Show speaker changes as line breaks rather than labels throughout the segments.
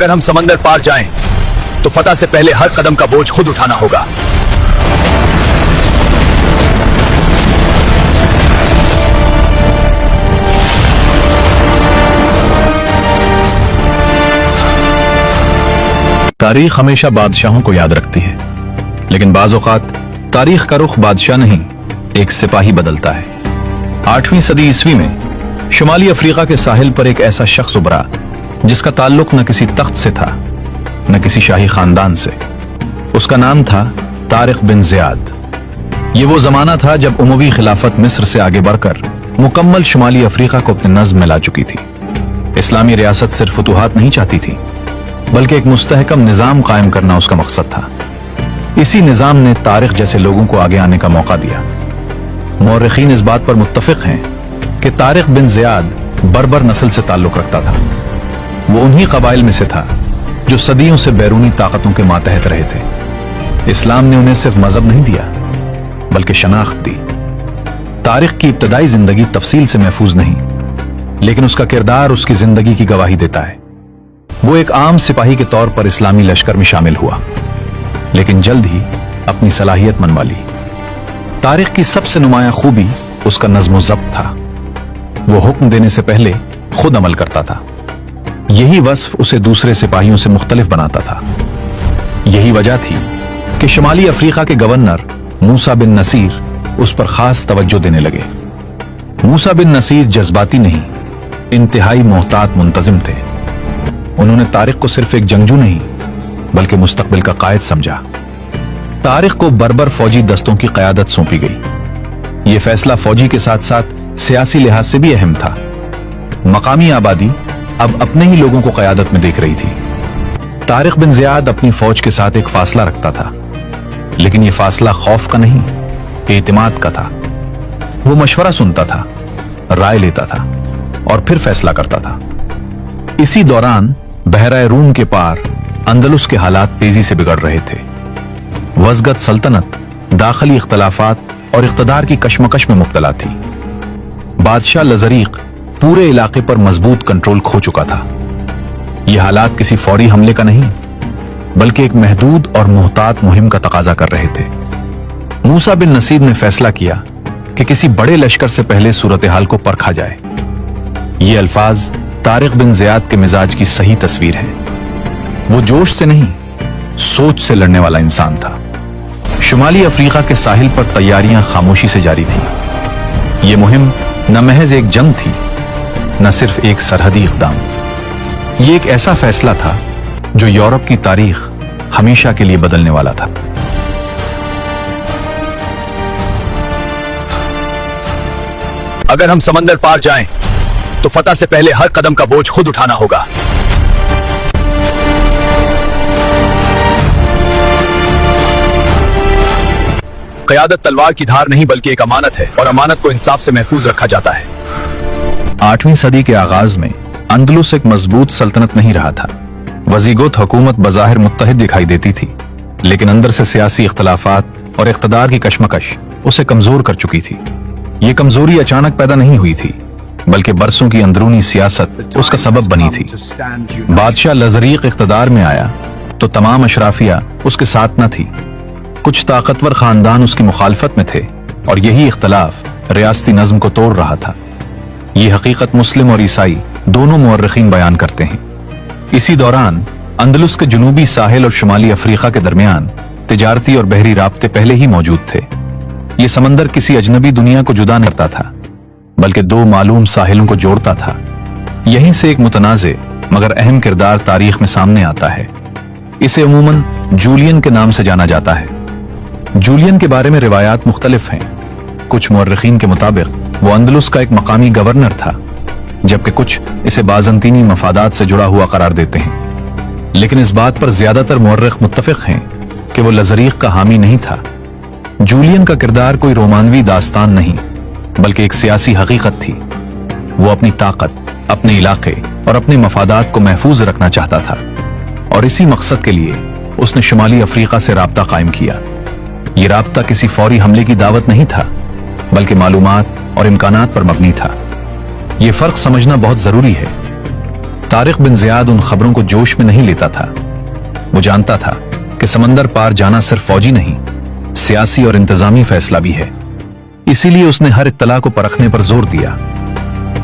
اگر ہم سمندر پار جائیں تو فتح سے پہلے ہر قدم کا بوجھ خود اٹھانا ہوگا۔
تاریخ ہمیشہ بادشاہوں کو یاد رکھتی ہے، لیکن بعض اوقات تاریخ کا رخ بادشاہ نہیں، ایک سپاہی بدلتا ہے۔ 8ویں صدی عیسوی میں شمالی افریقہ کے ساحل پر ایک ایسا شخص ابھرا جس کا تعلق نہ کسی تخت سے تھا نہ کسی شاہی خاندان سے۔ اس کا نام تھا طارق بن زیاد۔ یہ وہ زمانہ تھا جب اموی خلافت مصر سے آگے بڑھ کر مکمل شمالی افریقہ کو اپنے نظم میں لا چکی تھی۔ اسلامی ریاست صرف فتوحات نہیں چاہتی تھی، بلکہ ایک مستحکم نظام قائم کرنا اس کا مقصد تھا۔ اسی نظام نے طارق جیسے لوگوں کو آگے آنے کا موقع دیا۔ مورخین اس بات پر متفق ہیں کہ طارق بن زیاد بربر نسل سے تعلق رکھتا تھا۔ وہ انہی قبائل میں سے تھا جو صدیوں سے بیرونی طاقتوں کے ماتحت رہے تھے۔ اسلام نے انہیں صرف مذہب نہیں دیا بلکہ شناخت دی۔ طارق کی ابتدائی زندگی تفصیل سے محفوظ نہیں، لیکن اس کا کردار اس کی زندگی کی گواہی دیتا ہے۔ وہ ایک عام سپاہی کے طور پر اسلامی لشکر میں شامل ہوا، لیکن جلد ہی اپنی صلاحیت منوا لی۔ طارق کی سب سے نمایاں خوبی اس کا نظم و ضبط تھا۔ وہ حکم دینے سے پہلے خود عمل کرتا تھا۔ یہی وصف اسے دوسرے سپاہیوں سے مختلف بناتا تھا۔ یہی وجہ تھی کہ شمالی افریقہ کے گورنر موسیٰ بن نصیر اس پر خاص توجہ دینے لگے۔ موسیٰ بن نصیر جذباتی نہیں، انتہائی محتاط منتظم تھے۔ انہوں نے طارق کو صرف ایک جنگجو نہیں بلکہ مستقبل کا قائد سمجھا۔ طارق کو بربر فوجی دستوں کی قیادت سونپی گئی۔ یہ فیصلہ فوجی کے ساتھ ساتھ سیاسی لحاظ سے بھی اہم تھا۔ مقامی آبادی اب اپنے ہی لوگوں کو قیادت میں دیکھ رہی تھی۔ طارق بن زیاد اپنی فوج کے ساتھ ایک فاصلہ رکھتا تھا، لیکن یہ فاصلہ خوف کا نہیں، اعتماد کا تھا۔ وہ مشورہ سنتا تھا، رائے لیتا تھا اور پھر فیصلہ کرتا تھا۔ اسی دوران بحیرہ روم کے پار اندلس کے حالات تیزی سے بگڑ رہے تھے۔ وزگت سلطنت داخلی اختلافات اور اقتدار کی کشمکش میں مبتلا تھی۔ بادشاہ لزریق پورے علاقے پر مضبوط کنٹرول کھو چکا تھا۔ یہ حالات کسی فوری حملے کا نہیں بلکہ ایک محدود اور محتاط مہم کا تقاضا کر رہے تھے۔ موسیٰ بن نصیر نے فیصلہ کیا کہ کسی بڑے لشکر سے پہلے صورتحال کو پرکھا جائے۔ یہ الفاظ طارق بن زیاد کے مزاج کی صحیح تصویر ہے۔ وہ جوش سے نہیں، سوچ سے لڑنے والا انسان تھا۔ شمالی افریقہ کے ساحل پر تیاریاں خاموشی سے جاری تھیں۔ یہ مہم نہ محض ایک جنگ تھی، نہ صرف ایک سرحدی اقدام۔ یہ ایک ایسا فیصلہ تھا جو یورپ کی تاریخ ہمیشہ کے لیے بدلنے والا تھا۔
اگر ہم سمندر پار جائیں تو فتح سے پہلے ہر قدم کا بوجھ خود اٹھانا ہوگا۔ قیادت تلوار کی دھار نہیں بلکہ ایک امانت ہے، اور امانت کو انصاف سے محفوظ رکھا جاتا ہے۔
8ویں صدی کے آغاز میں اندلس ایک مضبوط سلطنت نہیں رہا تھا۔ وزیگوت حکومت بظاہر متحد دکھائی دیتی تھی، لیکن اندر سے سیاسی اختلافات اور اقتدار کی کشمکش اسے کمزور کر چکی تھی۔ یہ کمزوری اچانک پیدا نہیں ہوئی تھی بلکہ برسوں کی اندرونی سیاست اس کا سبب بنی تھی۔ بادشاہ لزریق اقتدار میں آیا تو تمام اشرافیہ اس کے ساتھ نہ تھی۔ کچھ طاقتور خاندان اس کی مخالفت میں تھے اور یہی اختلاف ریاستی نظم کو توڑ رہا تھا۔ یہ حقیقت مسلم اور عیسائی دونوں مورخین بیان کرتے ہیں۔ اسی دوران اندلس کے جنوبی ساحل اور شمالی افریقہ کے درمیان تجارتی اور بحری رابطے پہلے ہی موجود تھے۔ یہ سمندر کسی اجنبی دنیا کو جدا نہیں کرتا تھا بلکہ دو معلوم ساحلوں کو جوڑتا تھا۔ یہیں سے ایک متنازع مگر اہم کردار تاریخ میں سامنے آتا ہے۔ اسے عموماً جولین کے نام سے جانا جاتا ہے۔ جولین کے بارے میں روایات مختلف ہیں۔ کچھ مورخین کے مطابق وہ اندلس کا ایک مقامی گورنر تھا، جبکہ کچھ اسے بازنطینی مفادات سے جڑا ہوا قرار دیتے ہیں۔ لیکن اس بات پر زیادہ تر مورخ متفق ہیں کہ وہ لزریق کا حامی نہیں تھا۔ جولین کا کردار کوئی رومانوی داستان نہیں بلکہ ایک سیاسی حقیقت تھی۔ وہ اپنی طاقت، اپنے علاقے اور اپنے مفادات کو محفوظ رکھنا چاہتا تھا، اور اسی مقصد کے لیے اس نے شمالی افریقہ سے رابطہ قائم کیا۔ یہ رابطہ کسی فوری حملے کی دعوت نہیں تھا بلکہ معلومات اور امکانات پر مبنی تھا۔ یہ فرق سمجھنا بہت ضروری ہے۔ तारिक बिन जियाद उन खबरों को जोश में नहीं लेता था। वो जानता था कि समंदर पार जाना सिर्फ फौजी नहीं, सियासी और इंतजामी फैसला भी है। इसीलिए उसने हर इत्तला को परखने पर जोर दिया।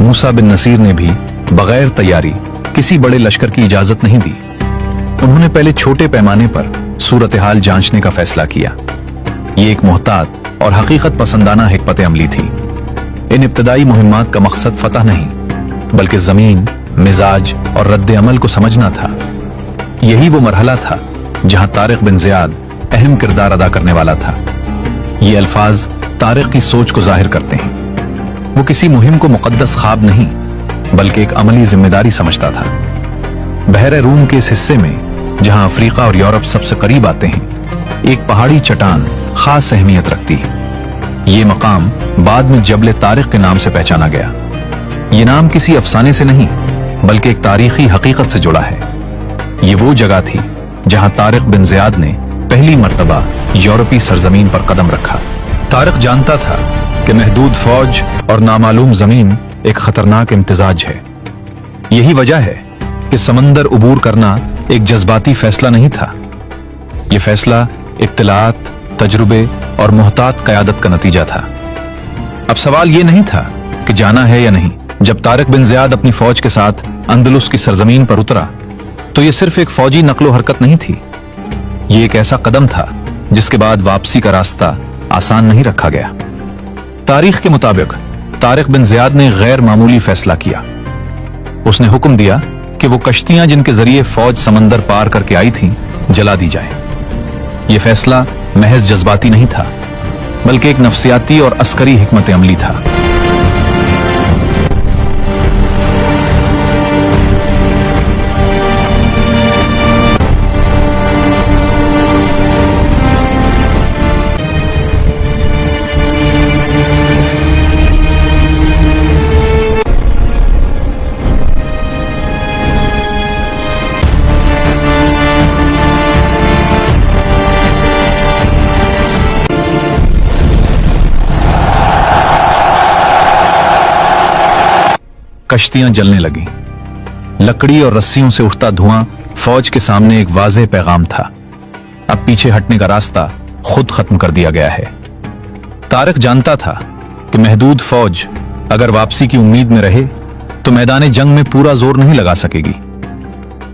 मूसा बिन नसीर ने भी बगैर तैयारी किसी बड़े लश्कर की इजाजत नहीं दी। उन्होंने पहले छोटे पैमाने पर सूरत हाल जांचने का फैसला किया। ये एक मुहतात और हकीकत पसंदाना हिकमत अमली थी। इन इब्तदाई मुहिम्मात का मकसद फतह नहीं, बल्कि जमीन, मिजाज और रद्द अमल को समझना था। यही वो मरहला था जहां तारिक बिन जियाद अहम किरदार अदा करने वाला था। ये अल्फाज तारिक की सोच को जाहिर करते हैं। वो किसी मुहिम को मुकद्दस ख्वाब नहीं, बल्कि एक अमली जिम्मेदारी समझता था। बहरे रूम के इस हिस्से में, जहां अफ्रीका और यूरोप सबसे करीब आते हैं, एक पहाड़ी चट्टान खास अहमियत रखती है। ये मकाम बाद में जबल तारिक के नाम से पहचाना गया। ये नाम किसी अफसाने से नहीं, बल्कि एक तारीखी हकीकत से जुड़ा है। ये वो जगह थी जहां तारिक बिन जियाद ने पहली मर्तबा यूरोपी सरजमीन पर कदम रखा। तारिक जानता था कि महदूद फौज और नामालूम जमीन एक खतरनाक इम्तिजाज है। यही वजह है कि समंदर उबूर करना एक जज्बाती फैसला नहीं था। यह फैसला इत्तलात, तजुर्बे और मुहतात क़यादत का नतीजा था। अब सवाल यह नहीं था कि जाना है या नहीं। जब तारिक बिन जियाद अपनी फौज के साथ अंदलुस की सरजमीन पर उतरा, तो यह सिर्फ एक फौजी नकलो हरकत नहीं थी। यह एक ऐसा कदम था जिसके बाद वापसी का रास्ता आसान नहीं रखा गया। तारीख के मुताबिक तारिक बिन जियाद ने गैर मामूली फैसला किया। उसने हुक्म दिया कि वो कश्तियां जिनके जरिए फौज समंदर पार करके आई थीं, जला दी जाए। यह फैसला महज जज्बाती नहीं था, बल्कि एक नफसियाती और अस्करी हिकमत अमली था। कश्तियां जलने लगीं। लकड़ी और रस्सियों से उठता धुआं फौज के सामने एक वाज़ेह पैगाम था। अब पीछे हटने का रास्ता खुद खत्म कर दिया गया है। तारिक जानता था कि महदूद फौज अगर वापसी की उम्मीद में रहे तो मैदान जंग में पूरा जोर नहीं लगा सकेगी।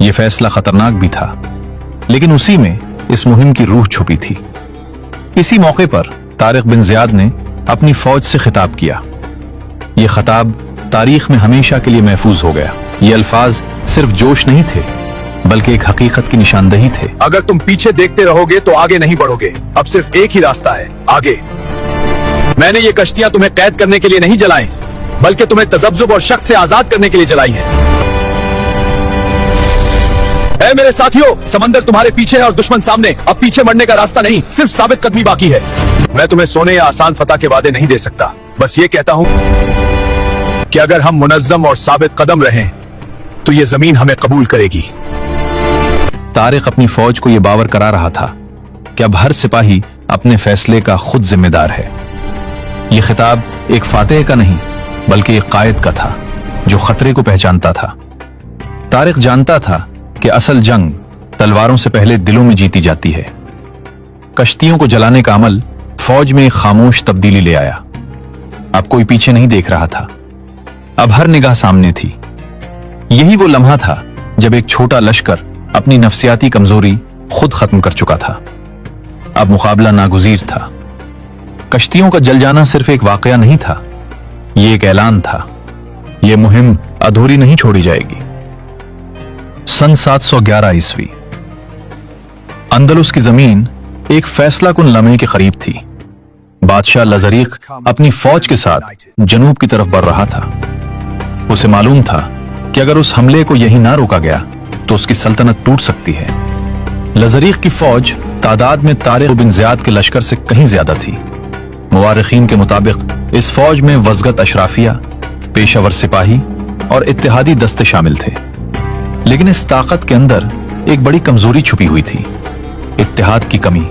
यह फैसला खतरनाक भी था, लेकिन उसी में इस मुहिम की रूह छुपी थी। इसी मौके पर तारिक बिन जियाद ने अपनी फौज से खिताब किया। यह खिताब तारीख में हमेशा के लिए महफूज हो गया। ये अल्फाज सिर्फ जोश नहीं थे, बल्कि एक हकीकत की निशानदही थे।
अगर तुम पीछे देखते रहोगे तो आगे नहीं बढ़ोगे। अब सिर्फ एक ही रास्ता है, आगे। मैंने ये कश्तियां तुम्हें कैद करने के लिए नहीं जलाई, बल्कि तुम्हें तजब्जुब और शक से आजाद करने के लिए जलाई हैं। ऐ मेरे साथियों, समंदर तुम्हारे पीछे है और दुश्मन सामने। अब पीछे मरने का रास्ता नहीं, सिर्फ साबित कदमी बाकी है। मैं तुम्हें सोने या आसान फतह के वादे नहीं दे सकता, बस ये कहता हूं कि अगर हम मुनज्जम और साबित कदम रहें तो ये जमीन हमें कबूल करेगी।
तारिक अपनी फौज को यह बावर करा रहा था कि अब हर सिपाही अपने फैसले का खुद जिम्मेदार है। यह खिताब एक फातेह का नहीं, बल्कि एक कायद का था जो खतरे को पहचानता था। तारिक जानता था कि असल जंग तलवारों से पहले दिलों में जीती जाती है। कश्तियों को जलाने का अमल फौज में एक खामोश तब्दीली ले आया। अब कोई पीछे नहीं देख रहा था, अब हर निगाह सामने थी। यही वो लम्हा था जब एक छोटा लश्कर अपनी नफसियाती कमजोरी खुद खत्म कर चुका था। अब मुकाबला नागुजीर था। कश्तियों का जल जाना सिर्फ एक वाकया नहीं था, यह एक ऐलान था। यह मुहिम अधूरी नहीं छोड़ी जाएगी। सन 711 ईस्वी, अंदलुस की जमीन एक फैसला कुन लम्हे के करीब थी। बादशाह लजरीक अपनी फौज के साथ जनूब की तरफ बढ़ रहा था। उसे मालूम था कि अगर उस हमले को यहीं ना रोका गया तो उसकी सल्तनत टूट सकती है। लजरीक की फौज तादाद में तारिक बिन जियाद के लश्कर से कहीं ज्यादा थी। मुवारिखीन के मुताबिक इस फौज में वज़गत अशराफिया, पेशावर सिपाही और इत्तेहादी दस्ते शामिल थे। लेकिन इस ताकत के अंदर एक बड़ी कमजोरी छुपी हुई थी, इत्तेहाद की कमी।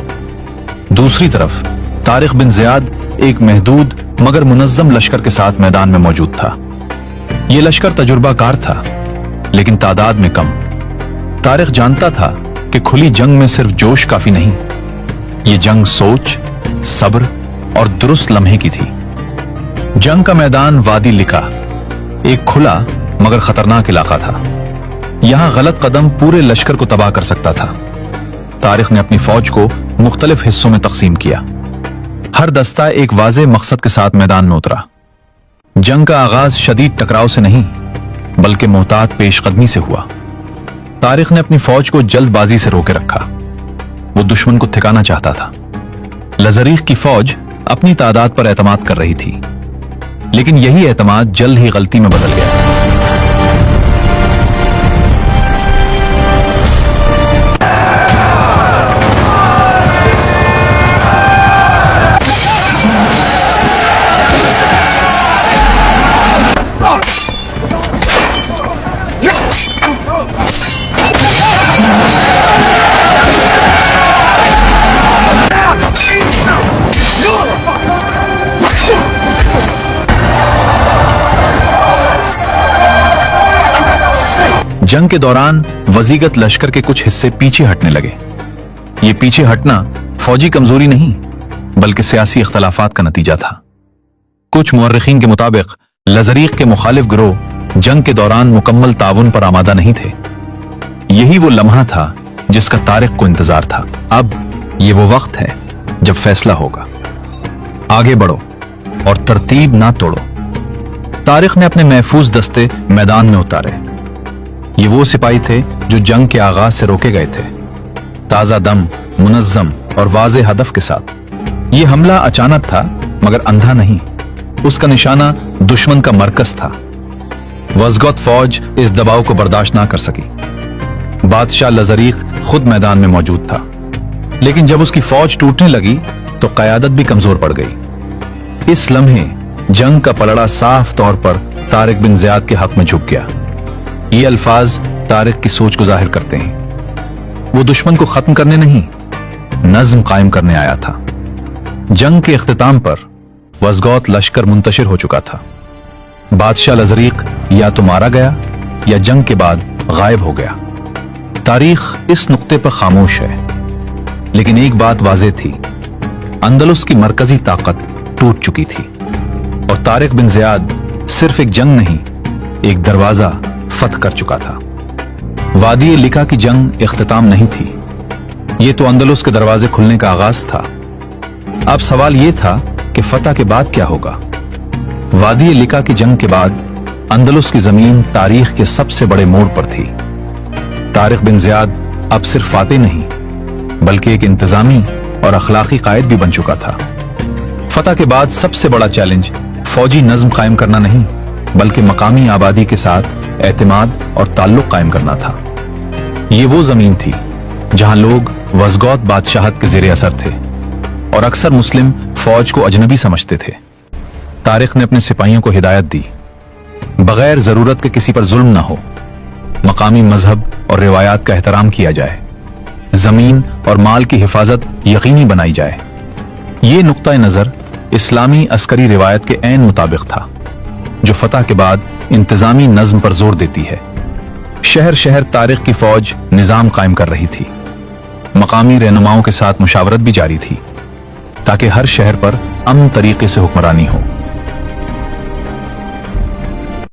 दूसरी तरफ तारिक बिन जियाद एक महदूद मगर मुनज्जम लश्कर के साथ मैदान में मौजूद था। यह लश्कर तजुर्बाकार था, लेकिन तादाद में कम। तारिक जानता था कि खुली जंग में सिर्फ जोश काफी नहीं, ये जंग सोच, सब्र और दुरुस्त लम्हे की थी। जंग का मैदान वादी लिका एक खुला मगर खतरनाक इलाका था। यहां गलत कदम पूरे लश्कर को तबाह कर सकता था। तारिक ने अपनी फौज को मुख्तलिफ हिस्सों में तकसीम किया। हर दस्ता एक वाज़ेह मकसद के साथ मैदान में उतरा। जंग का आगाज शदीद टकराव से नहीं बल्कि मोहतात पेशकदमी से हुआ। तारिक ने अपनी फौज को जल्दबाजी से रोके रखा। वो दुश्मन को ठिकाना चाहता था। लज़रीक की फौज अपनी तादाद पर एतमाद कर रही थी, लेकिन यही एतमाद जल्द ही गलती में बदल गया। जंग के दौरान वजीगत लश्कर के कुछ हिस्से पीछे हटने लगे। ये पीछे हटना फौजी कमजोरी नहीं बल्कि सियासी इख्तलाफात का नतीजा था। कुछ मुअर्रिखीन के मुताबिक लज़रीक के मुखालिफ गिरोह जंग के दौरान मुकम्मल ताउन पर आमादा नहीं थे। यही वो लम्हा था जिसका तारिक को इंतजार था। अब ये वो वक्त है जब फैसला होगा। आगे बढ़ो और तरतीब ना तोड़ो। तारिक ने अपने महफूज दस्ते मैदान में उतारे। ये वो सिपाही थे जो जंग के आगाज से रोके गए थे, ताजा दम, मुनज्जम और वाज़े हदफ के साथ। ये हमला अचानक था मगर अंधा नहीं। उसका निशाना दुश्मन का मरकज था। वज़गत फौज इस दबाव को बर्दाश्त ना कर सकी। बादशाह लज़रीक खुद मैदान में मौजूद था, लेकिन जब उसकी फौज टूटने लगी तो क़यादत भी कमजोर पड़ गई। इस लम्हे जंग का पलड़ा साफ तौर पर तारिक बिन ज़ियाद के हक में झुक गया। ये अल्फाज तारिक की सोच को जाहिर करते हैं। वो दुश्मन को खत्म करने नहीं, नज्म कायम करने आया था। जंग के इख्तिताम पर वज़गौत लश्कर मुंतशिर हो चुका था। बादशाह लज़रीक या तो मारा गया या जंग के बाद गायब हो गया। तारीख इस नुक्ते पर खामोश है, लेकिन एक बात वाज़ेह थी, अंदलुस की मरकजी ताकत टूट चुकी थी और तारिक बिन ज़ियाद सिर्फ एक जंग नहीं, एक दरवाजा फतह कर चुका था। वादी लिका की जंग इख्तिताम नहीं थी, ये तो अंदलुस के दरवाजे खुलने का आगाज था। अब सवाल यह था कि फतह के बाद क्या होगा। वादी लिका की जंग के बाद अंदलुस की जमीन तारीख के सबसे बड़े मोड़ पर थी। तारिक बिन ज़ियाद अब सिर्फ फातेह नहीं बल्कि एक इंतजामी और अखलाकी कायद भी बन चुका था। फतह के बाद सबसे बड़ा चैलेंज फौजी नज्म कायम करना नहीं बल्कि मकामी आबादी के साथ एतमाद और ताल्लुक कायम करना था। ये वो जमीन थी जहां लोग वज़गौत बादशाहत के ज़ेरे असर थे और अक्सर मुस्लिम फौज को अजनबी समझते थे। तारिक ने अपने सिपाहियों को हिदायत दी, बगैर जरूरत के किसी पर जुल्म ना हो, मकामी मजहब और रिवायात का एहतराम किया जाए, जमीन और माल की हिफाजत यकीनी बनाई जाए। ये नुक्ता नजर इस्लामी अस्करी रिवायत के ऐन मुताबिक था, जो फतह के बाद इंतजामी नज्म पर जोर देती है। शहर शहर तारिक की फौज निजाम कायम कर रही थी। मकामी रहनुमाओं के साथ मुशावरत भी जारी थी ताकि हर शहर पर अमन तरीके से हुक्मरानी हो।